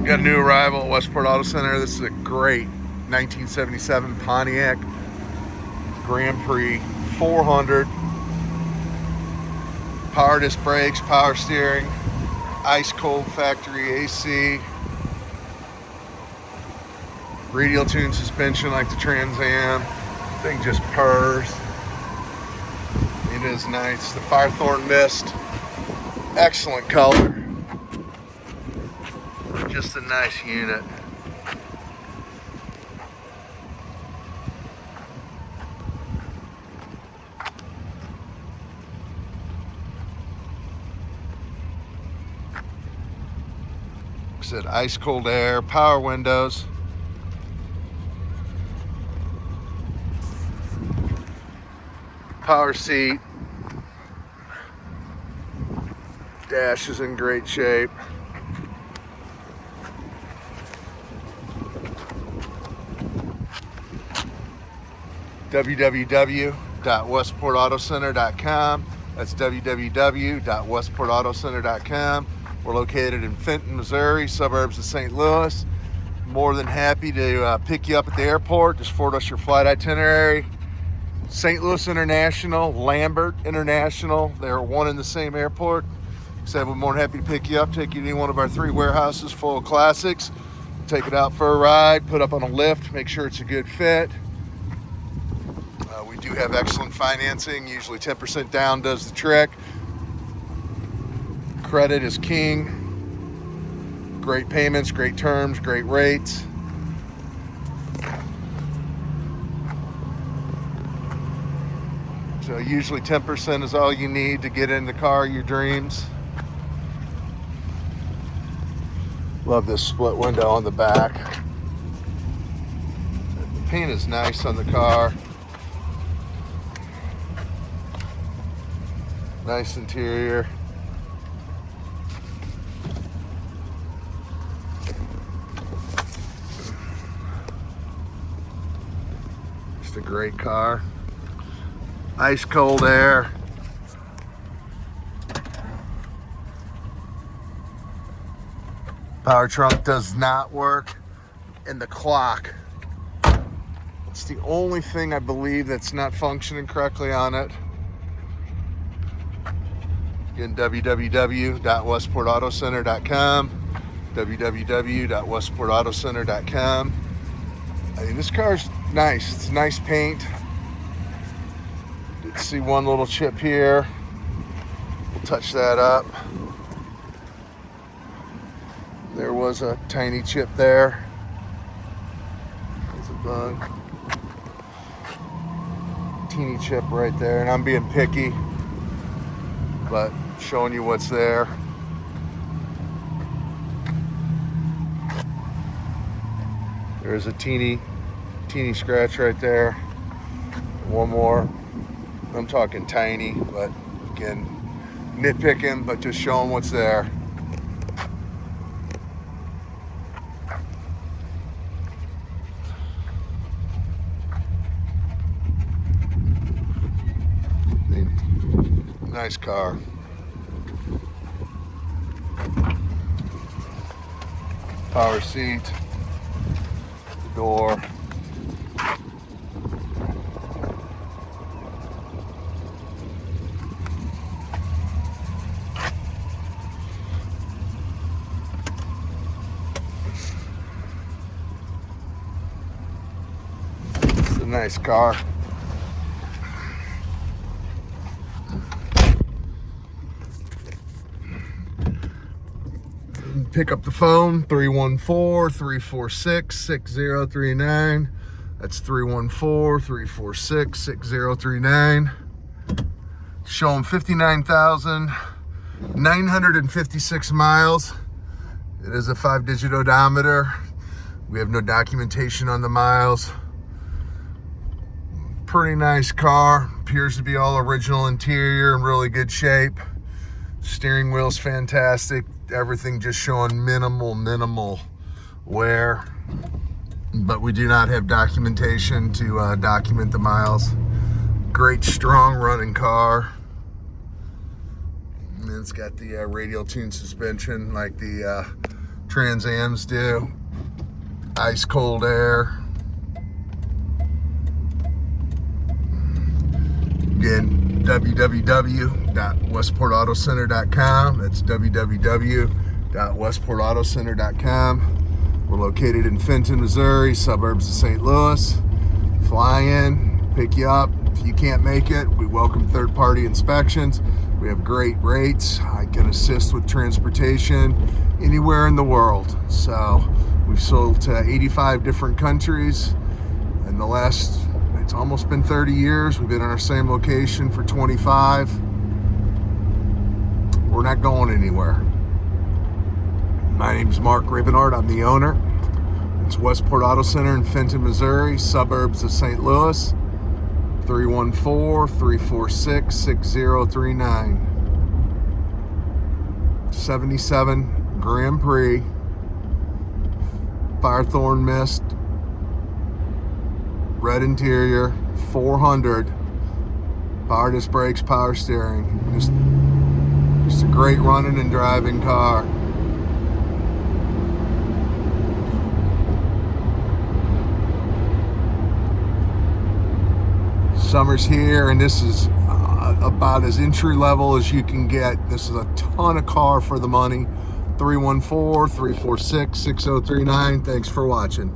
Got a new arrival at Westport Auto Center. This is a great 1977 Pontiac Grand Prix 400. Power disc brakes, power steering, ice cold factory AC, radial tune suspension like the Trans Am. Thing just purrs. It is nice. The Firethorn Mist, excellent color. Just a nice unit. Like I said, ice cold air, power windows. Power seat. Dash is in great shape. www.westportautocenter.com. That's www.westportautocenter.com. We're located in Fenton, Missouri, suburbs of St. Louis. More than happy to pick you up at the airport. Just forward us your flight itinerary. St. Louis International, Lambert International, they're one in the same airport. So we're more than happy to pick you up, take you to any one of our 3 warehouses full of classics, take it out for a ride, put up on a lift, make sure it's a good fit. We do have excellent financing, usually 10% down does the trick. Credit is king. Great payments, great terms, great rates. So usually 10% is all you need to get in the car of your dreams. Love this split window on the back. The paint is nice on the car. Nice interior. Just a great car. Ice cold air. Power trunk does not work, and the clock. It's the only thing I believe that's not functioning correctly on it. Again, www.westportautocenter.com, www.westportautocenter.com. I mean, this car's nice. It's nice paint. Did see one little chip here. We'll touch that up. There was a tiny chip there. There's a bug. Teeny chip right there, and I'm being picky, but showing you what's there. There's a teeny scratch right there. One more. I'm talking tiny, but again, nitpicking, but just showing what's there. Nice car. Power seat, the door. It's a nice car. Pick up the phone, 314-346-6039. That's 314-346-6039. Showing 59,956 miles. It is a 5-digit odometer. We have no documentation on the miles. Pretty nice car. Appears to be all original interior in really good shape. Steering wheel's fantastic. Everything just showing minimal wear, but we do not have documentation to document the miles. Great strong running car. And it's got the radial tune suspension like the Trans Ams do. Ice cold air. Again, www.westportautocenter.com. That's www.westportautocenter.com. We're located in Fenton, Missouri, suburbs of St. Louis. Fly in, pick you up. If you can't make it, we welcome third-party inspections. We have great rates. I can assist with transportation anywhere in the world. So we've sold to 85 different countries. In the last, it's almost been 30 years. We've been in our same location for 25. We're not going anywhere. My name's Mark Ribbonard. I'm the owner. It's Westport Auto Center in Fenton, Missouri, suburbs of St. Louis. 314-346-6039. 77 Grand Prix, Firethorn Mist, red interior, 400, power disc brakes, power steering. Just a great running and driving car. Summer's here, and this is about as entry level as you can get. This is a ton of car for the money. 314-346-6039. Thanks for watching.